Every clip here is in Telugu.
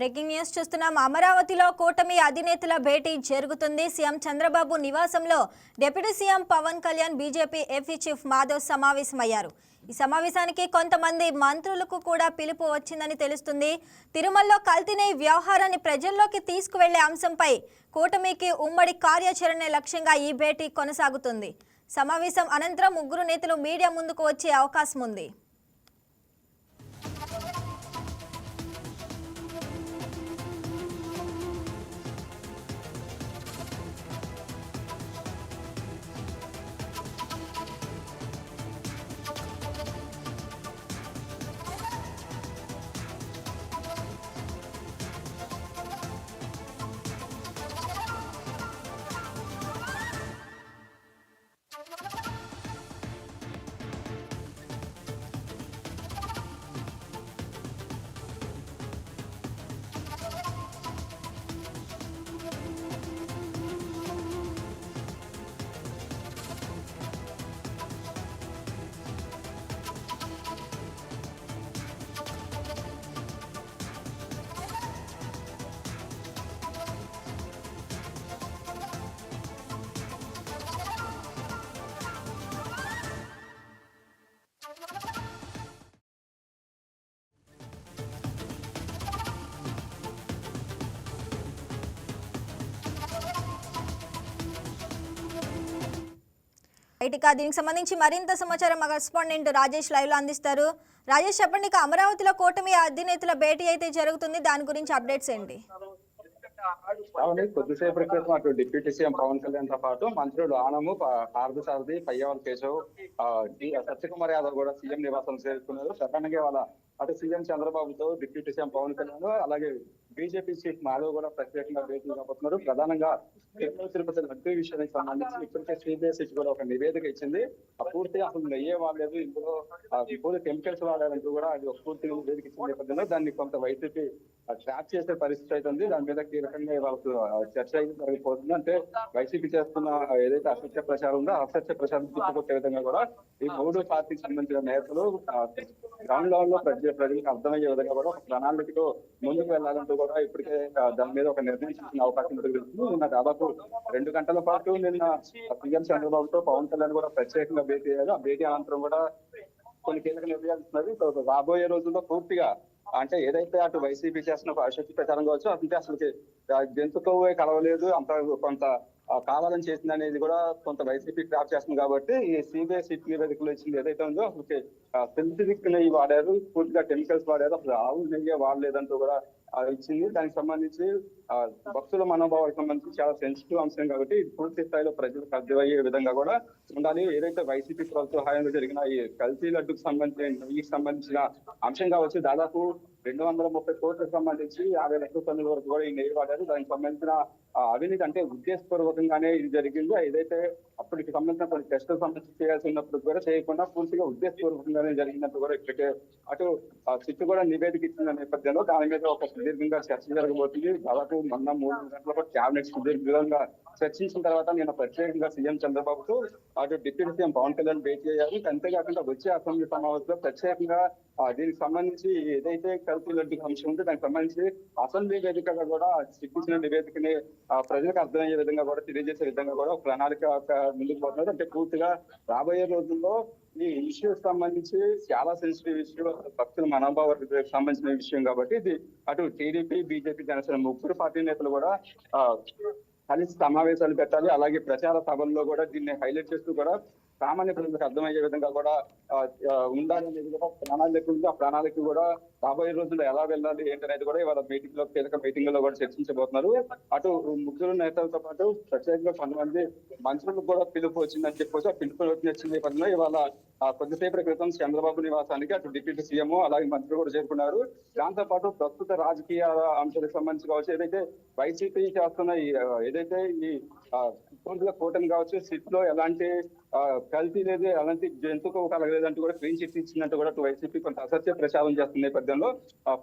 బ్రేకింగ్ న్యూస్ చూస్తున్నాం. అమరావతిలో కూటమి అధినేతల భేటీ జరుగుతుంది. సీఎం చంద్రబాబు నివాసంలో deputy CM Pawan Kalyan, BJP AP chief Madhav సమావేశమయ్యారు. ఈ సమావేశానికి కొంతమంది మంత్రులకు కూడా పిలుపు వచ్చిందని తెలుస్తుంది. తిరుమలలో కల్తీ వ్యవహారాన్ని ప్రజల్లోకి తీసుకువెళ్లే అంశంపై కూటమికి ఉమ్మడి కార్యాచరణ లక్ష్యంగా ఈ భేటీ కొనసాగుతుంది. సమావేశం అనంతరం ముగ్గురు నేతలు మీడియా ముందుకు వచ్చే అవకాశం ఉంది. దీనికి సంబంధించి మరింత సమాచారం మా కరెస్పాండెంట్ రాజేష్ లైవ్ లో అందిస్తారు. రాజేష్, చెప్పండి, అమరావతిలో కూటమి అధినేతల భేటీ అయితే జరుగుతుంది, దాని గురించి అప్డేట్స్ ఏంటి? కొద్దిసేపు క్రితం అటు డిప్యూటీ సీఎం పవన్ కళ్యాణ్ తో పాటు మంత్రులు ఆనము, పార్థసారథి, పయ్యవల్ కేశవ్, సత్యకుమార్ యాదవ్ కూడా సీఎం నివాసం చేరుకున్నారు. ప్రధానంగా వాళ్ళ అటు సీఎం చంద్రబాబుతో డిప్యూటీ సీఎం పవన్ కళ్యాణ్ అలాగే బీజేపీ చీఫ్ మాధవ్ కూడా ప్రత్యేకంగా భేటీ కాబోతున్నారు. ప్రధానంగా తిరుపతి లడ్డూ విషయానికి సంబంధించి ఇప్పటికే సిబిఎస్ఈ కూడా ఒక నివేదిక ఇచ్చింది. పూర్తిగా అసలు నెయ్యే వాడలేదు, ఇందులో పూర్తి కెమికల్స్ వాడారంటూ కూడా అది ఒక పూర్తిగా నివేదిక ఇచ్చిన నేపథ్యంలో దాన్ని కొంత వైసీపీ ట్రాప్ చేసే పరిస్థితి అవుతుంది. దాని మీద కీలకంగా వాళ్ళకు చర్చ అయితే జరిగిపోతుంది. అంటే వైసీపీ చేస్తున్న ఏదైతే అసత్య ప్రచారం ఉందో అసత్య ప్రచారం తిప్పుకొట్టే విధంగా కూడా ఈ మూడు పార్టీకి సంబంధించిన నేతలు గ్రౌండ్ లెవెల్ లో ప్రజలకు అర్థమయ్యే విధంగా కూడా ఒక ప్రణాళికతో ముందుకు వెళ్లాలంటూ కూడా ఇప్పటికే దాని మీద ఒక నిర్ణయం తీసుకునే అవకాశం దొరుకుతుంది. నిన్న దాదాపు 2 గంటల పాటు నిన్న సీఎం చంద్రబాబుతో పవన్ కళ్యాణ్ కూడా ప్రత్యేకంగా భేటీ అయ్యారు. ఆ భేటీ అనంతరం కూడా కొన్ని కీలక నిర్ణయాలు ఇస్తున్నారు. రాబోయే రోజుల్లో పూర్తిగా అంటే ఏదైతే అటు వైసీపీ చేస్తున్న అసత్య ప్రచారం కావచ్చు, అంటే అసలు జంతుతో కలవలేదు, అంత కొంత కావాలని చేసింది అనేది కూడా కొంత వైసీపీ ట్రాప్ చేస్తుంది. కాబట్టి ఈ సిబిఐ నివేదికలు ఇచ్చింది ఏదైతే ఉందో అసలు సింథటిక్ నెయ్యి వాడారు, పూర్తిగా కెమికల్స్ వాడారు, అసలు ఆవు నెయ్యి వాడలేదంటూ కూడా ఇచ్చింది. దానికి సంబంధించి భక్తుల మనోభావాలకు సంబంధించి చాలా సెన్సిటివ్ అంశం కాబట్టి ఇది పూర్తి స్థాయిలో ప్రజలకు అర్థమయ్యే విధంగా కూడా ఉండాలి. ఏదైతే వైసీపీ ప్రభుత్వ హయాంలో జరిగిన ఈ కల్తీ లడ్డుకు సంబంధించిన అంశం కావచ్చు, దాదాపు 230 కోట్లకు సంబంధించి 50 లక్షల టన్నుల వరకు కూడా ఈ నెయ్యి వాడారు. దానికి సంబంధించిన అవినీతి అంటే ఉద్దేశపూర్వకంగానే ఇది జరిగింది. ఏదైతే అప్పటికి సంబంధించిన కొన్ని టెస్టులకు సంబంధించి చేయాల్సి ఉన్నప్పుడు కూడా చేయకుండా పూర్తిగా ఉద్దేశపూర్వకంగానే జరిగినట్టు కూడా ఇప్పటికే అటు సిట్టు కూడా నివేదిక ఇచ్చిన నేపథ్యంలో దాని మీద ఒక సుదీర్ఘంగా చర్చ జరగబోతుంది. దాదాపు మొన్న 3 గంటల పాటు క్యాబినెట్ సుదీర్ఘంగా చర్చించిన తర్వాత నేను ప్రత్యేకంగా సీఎం చంద్రబాబుతో అటు డిప్యూటీ సీఎం పవన్ కళ్యాణ్ భేటీ అయ్యారు. అంతేకాకుండా వచ్చే అసెంబ్లీ సమావేశంలో ప్రత్యేకంగా దీనికి సంబంధించి ఏదైతే కల్తీ లడ్డు అంశం ఉంటే దానికి సంబంధించి అసెంబ్లీ వేదికగా కూడా ఇచ్చిన నివేదికని ప్రజలకు అర్థమయ్యే విధంగా కూడా తెలియజేసే విధంగా కూడా ఒక ప్రణాళిక ముందుకు పోతున్నారు. అంటే పూర్తిగా రాబోయే రోజుల్లో ఈ ఇష్యూ సంబంధించి చాలా సెన్సిటివ్ ఇష్యూ, భక్తుల మనోభావాలకు సంబంధించిన విషయం కాబట్టి ఇది అటు టీడీపీ, బీజేపీ, జనసేన ముగ్గురు పార్టీ నేతలు కూడా కలిసి సమావేశాలు పెట్టాలి. అలాగే ప్రచార సభల్లో కూడా దీన్ని హైలైట్ చేస్తూ కూడా సామాన్య ప్రజలకు అర్థమయ్యే విధంగా కూడా ఉండాలనేది కూడా ప్రణాళిక ఉంది. ఆ ప్రణాళిక కూడా రాబోయే రోజుల్లో ఎలా వెళ్ళాలి ఏంటనేది కూడా ఇవాళ కీలక మీటింగ్ లో కూడా చర్చించబోతున్నారు. అటు ముగ్గురు నేతలతో పాటు ప్రత్యేకంగా కొంతమంది మంత్రులకు కూడా పిలుపు వచ్చిందని చెప్పొచ్చు. ఆ పిలుపు వచ్చిన నేపథ్యంలో ఇవాళ కొద్దిసేపటి క్రితం చంద్రబాబు నివాసానికి అటు డిప్యూటీ సీఎం అలాగే మంత్రులు కూడా చేరుకున్నారు. దాంతో పాటు ప్రస్తుత రాజకీయ అంశాలకు సంబంధించి కావచ్చు, ఏదైతే వైసీపీ చేస్తున్న ఏదైతే ఈ కూటమి కావచ్చు, సిట్ లో ఎలాంటి కల్తీ లేదు, అలాంటి జంతుకు కలగలేదంటూ కూడా క్లీన్ చిట్ ఇచ్చినట్టు కూడా వైసీపీ కొంత అసత్య ప్రచారం చేస్తున్న నేపథ్యంలో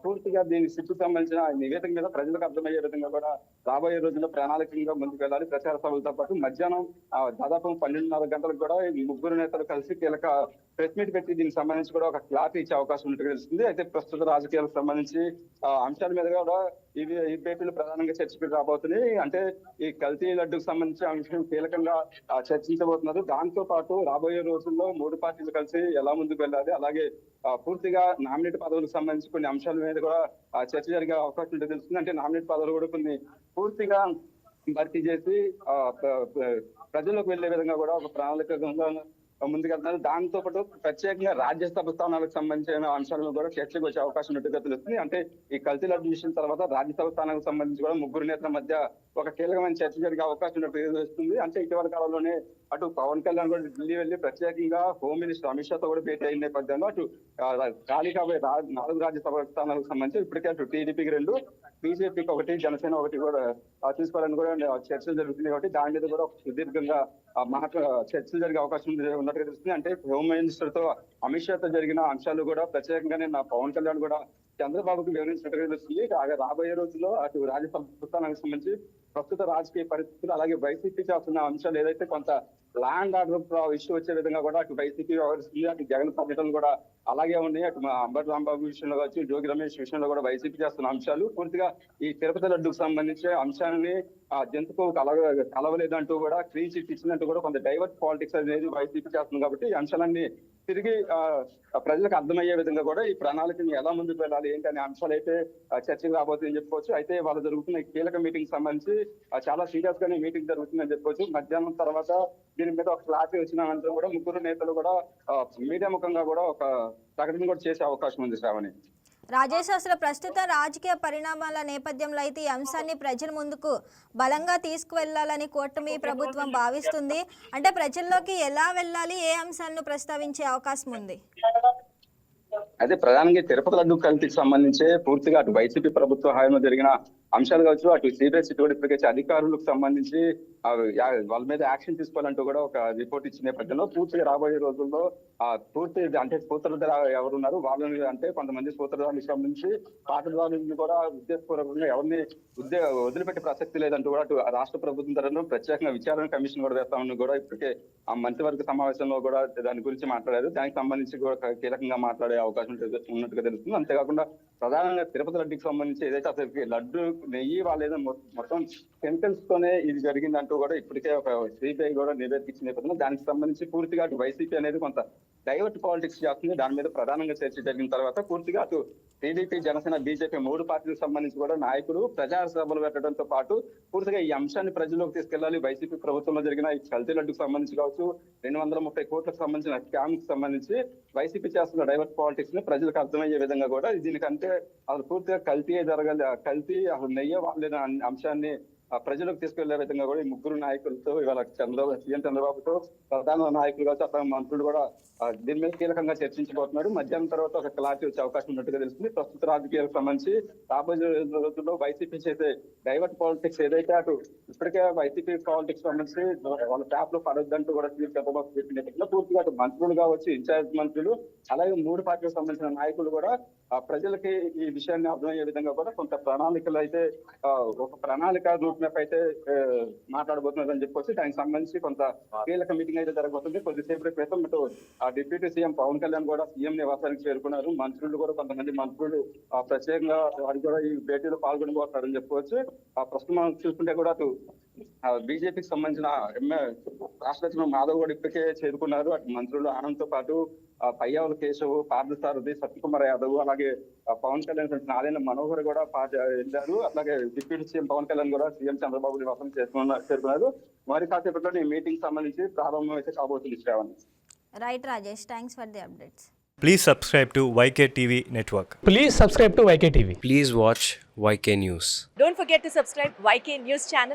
పూర్తిగా దీని సిట్కు సంబంధించిన నివేదిక మీద ప్రజలకు అర్థమయ్యే విధంగా కూడా రాబోయే రోజుల్లో ప్రణాళికంగా ముందుకు వెళ్ళాలి. ప్రచార సభలతో పాటు మధ్యాహ్నం దాదాపు 12:30 గంటలకు కూడా ఈ ముగ్గురు నేతలు కలిసి కీలక ప్రెస్ మీట్ పెట్టి దీనికి సంబంధించి కూడా ఒక క్లారిటీ ఇచ్చే అవకాశం ఉన్నట్టుగా తెలుస్తుంది. అయితే ప్రస్తుత రాజకీయాలకు సంబంధించి అంశాల మీద కూడా ఈ భేటీలు ప్రధానంగా చర్చకు రాబోతున్నాయి. అంటే ఈ కల్తీ లడ్డుకు సంబంధించి అంశం కీలకంగా చర్చించబోతున్నారు. దాంతో పాటు రాబోయే రోజుల్లో మూడు పార్టీలు కలిసి ఎలా ముందుకు వెళ్ళాలి, అలాగే పూర్తిగా నామినేట్ పదవులకు సంబంధించి కొన్ని అంశాల మీద కూడా చర్చ జరిగే అవకాశం ఉంటే తెలుస్తుంది. అంటే నామినేట్ పదవులు కూడా కొన్ని పూర్తిగా భర్తీ చేసి ప్రజల్లోకి వెళ్లే విధంగా కూడా ఒక ప్రణాళిక ముందుకెళ్తున్నారు. దాంతో పాటు ప్రత్యేకంగా రాజ్యసభ స్థానాలకు సంబంధించిన అంశాలను కూడా చర్చకు వచ్చే అవకాశం ఉన్నట్టుగా తెలుస్తుంది. అంటే ఈ కల్తీ లడ్డు విషయం తర్వాత రాజ్యసభ స్థానాలకు సంబంధించి కూడా ముగ్గురు నేతల మధ్య ఒక కీలకమైన చర్చ జరిగే అవకాశం ఉన్నట్టుగా తెలుస్తుంది. అంటే ఇటీవల కాలంలోనే అటు పవన్ కళ్యాణ్ కూడా ఢిల్లీ వెళ్లి ప్రత్యేకంగా హోమ్ మినిస్టర్ అమిత్ షాతో కూడా భేటీ అయిన నేపథ్యంలో అటు ఖాళీ కాబోయే 4 రాజ్యసభ స్థానాలకు సంబంధించి ఇప్పటికే అటు టీడీపీకి 2, బీజేపీకి 1, జనసేన 1 కూడా తీసుకోవాలని కూడా చర్చలు జరుగుతుంది. కాబట్టి దాని మీద కూడా సుదీర్ఘంగా చర్చలు జరిగే అవకాశం ఉన్నట్టుగా తెలుస్తుంది. అంటే హోమ్ మినిస్టర్ తో అమిత్ షాతో జరిగిన అంశాలు కూడా ప్రత్యేకంగానే పవన్ కళ్యాణ్ కూడా చంద్రబాబుకు వివరించినట్టుగా తెలుస్తుంది. రాబోయే రోజుల్లో అటు రాజ్యసభ స్థానానికి సంబంధించి ప్రస్తుత రాజకీయ పరిస్థితులు, అలాగే వైసీపీ చేస్తున్న అంశాలు ఏదైతే కొంత ల్యాండ్ ఆర్డర్ ఇష్యూ వచ్చే విధంగా కూడా అటు వైసీపీ వ్యవహరిస్తుంది. అటు జగన్ పర్యటనలు కూడా అలాగే ఉన్నాయి. అటు అంబటి రాంబాబు విషయంలో కావచ్చు, జోగి రమేష్ విషయంలో కూడా వైసీపీ చేస్తున్న అంశాలు పూర్తిగా ఈ తిరుపతి లడ్డుకు సంబంధించి అంశాలని జంతుకు కలవలేదంటూ కూడా క్లీన్ చిట్ ఇచ్చినట్టు కూడా కొంత డైవర్ట్ పాలిటిక్స్ అనేది వైసీపీ చేస్తుంది. కాబట్టి ఈ అంశాలన్నీ తిరిగి ప్రజలకు అర్థమయ్యే విధంగా కూడా ఈ ప్రణాళికని ఎలా ముందుకు వెళ్ళాలి ఏంటి అనే అంశాలు అయితే చర్చకు రాబోతుందని చెప్పుకోవచ్చు. అయితే వాళ్ళు జరుగుతున్న కీలక మీటింగ్ సంబంధించి చాలా సీరియస్ గానే మీటింగ్ జరుగుతుందని చెప్పుకోవచ్చు. మధ్యాహ్నం తర్వాత దీని మీద ఒక క్లారిటీ వచ్చిన అనంతరం కూడా ముగ్గురు నేతలు కూడా మీడియా ముఖంగా కూడా ఒక ప్రకటన కూడా చేసే అవకాశం ఉంది. శ్రావణి, రాజేష్, అసలు ప్రస్తుత రాజకీయ పరిణామాల నేపథ్యంలో అయితే ఈ అంశాన్ని ప్రజల ముందుకు బలంగా తీసుకువెళ్లాలని కూటమి ప్రభుత్వం భావిస్తుంది. అంటే ప్రజల్లోకి ఎలా వెళ్ళాలి, ఏ అంశాలను ప్రస్తావించే అవకాశం ఉంది? అయితే ప్రధానంగా తిరుపతి లడ్డు కల్తీకి సంబంధించి పూర్తిగా అటు వైసీపీ ప్రభుత్వ హయాంలో జరిగిన అంశాలు కావచ్చు, అటు సిబిఐసి కూడా ఇప్పటికే అధికారులకు సంబంధించి వాళ్ళ మీద యాక్షన్ తీసుకోవాలంటూ కూడా ఒక రిపోర్ట్ ఇచ్చిన నేపథ్యంలో పూర్తిగా రాబోయే రోజుల్లో పూర్తి అంటే సూత్రధారు ఎవరున్నారు వాళ్ళని, అంటే కొంతమంది సూత్రధారులకు సంబంధించి పాటదారులను కూడా ఉద్దేశపూర్వకంగా ఎవరిని వదిలిపెట్టే ప్రసక్తి లేదంటూ కూడా అటు రాష్ట్ర ప్రభుత్వం తరఫున ప్రత్యేకంగా విచారణ కమిషన్ కూడా వేస్తామని కూడా ఇప్పటికే ఆ మంత్రివర్గ సమావేశంలో కూడా దాని గురించి మాట్లాడారు. దానికి సంబంధించి కూడా కీలకంగా మాట్లాడే అవకాశం ఉన్నట్టుగా తెలుస్తుంది. అంతేకాకుండా ప్రధానంగా తిరుపతి లడ్డుకి సంబంధించి ఏదైతే అసలు లడ్డు నెయ్యి వాళ్ళేదో మొత్తం కెమికల్స్ తోనే ఇది జరిగిందంటూ కూడా ఇప్పటికే ఒక సిబిఐ కూడా నివేదించిన నేపథ్యంలో దానికి సంబంధించి పూర్తిగా అటు వైసీపీ అనేది కొంత డైవర్ట్ పాలిటిక్స్ చేస్తుంది. దాని మీద ప్రధానంగా చర్చ జరిగిన తర్వాత పూర్తిగా అటు టీడీపీ, జనసేన, బీజేపీ 3 పార్టీలకు సంబంధించి కూడా నాయకులు ప్రజా సభలు పెట్టడంతో పాటు పూర్తిగా ఈ అంశాన్ని ప్రజల్లోకి తీసుకెళ్లాలి. వైసీపీ ప్రభుత్వంలో జరిగిన ఈ కల్తీ లడ్డుకు సంబంధించి కావచ్చు, 230 కోట్లకు సంబంధించిన స్కామ్ కి సంబంధించి వైసీపీ చేస్తున్న డైవర్ట్ పాలిటిక్స్ ని ప్రజలకు అర్థమయ్యే విధంగా కూడా దీనికంటే అసలు పూర్తిగా కల్తీ జరగాలి, కల్తీ అసలు నెయ్యే వాళ్ళ అంశాన్ని ప్రజలకు తీసుకెళ్లే విధంగా కూడా ఈ ముగ్గురు నాయకులతో ఇవాళ సీఎం చంద్రబాబుతో ప్రధాన నాయకులు కావచ్చు, అక్కడ మంత్రులు కూడా దీని మీద కీలకంగా చర్చించబోతున్నారు. మధ్యాహ్నం తర్వాత ఒక క్లారిటీ వచ్చే అవకాశం ఉన్నట్టుగా తెలుస్తుంది. ప్రస్తుత రాజకీయాలకు సంబంధించి రాబోయే రోజుల్లో వైసీపీ చేసే డైవర్ట్ పాలిటిక్స్ ఏదైతే అటు ఇప్పటికే వైసీపీ పాలిటిక్స్ సంబంధించి వాళ్ళ ట్యాప్ లో పడొద్దంటూ కూడా సీఎం చంద్రబాబు చెప్పినట్టుగా పూర్తిగా అటు మంత్రులు కావచ్చు, ఇన్ఛార్జ్ మంత్రులు, అలాగే 3 పార్టీలకు సంబంధించిన నాయకులు కూడా ప్రజలకి ఈ విషయాన్ని అర్థమయ్యే విధంగా కూడా కొంత ప్రణాళికలు అయితే ఒక ప్రణాళిక రూట్ మ్యాప్ అయితే మాట్లాడబోతున్నారని చెప్పొచ్చు. దానికి సంబంధించి కొంత కీలక మీటింగ్ అయితే జరగబోతుంది. కొద్దిసేపటి క్రితం ఇటు డిప్యూటీ సీఎం పవన్ కళ్యాణ్ కూడా సీఎం నివాసానికి చేరుకున్నారు. మంత్రులు కూడా కొంతమంది మంత్రులు ప్రత్యేకంగా వారు కూడా ఈ భేటీలో పాల్గొనబోతున్నారని చెప్పుకోవచ్చు. ప్రస్తుతం మనం చూసుకుంటే కూడా అటు బీజేపీకి సంబంధించిన రాష్ట్ర అధ్యక్షుడు మాధవ్ కూడా ఇప్పటికే చేరుకున్నారు. అటు మంత్రులు ఆనంద్ తో పాటు పయ్యావుల కేశవ్, పార్థసారథి, సత్యకుమార్ యాదవ్, అలాగే పవన్ కళ్యాణ్ నారాయణ మనోహర్ కూడా వెళ్ళారు. అలాగే డిప్యూటీ సీఎం పవన్ కళ్యాణ్ కూడా సీఎం చంద్రబాబు నివాసం చేరుకున్నారు. మరి కాసేపట్లో ఈ మీటింగ్ సంబంధించి ప్రారంభం అయితే కాబోతుంది. Shravani, right Rajesh, thanks for the updates. Please subscribe to YK TV Network. Please subscribe to YK TV. Please watch YK News. Don't forget to subscribe YK News channel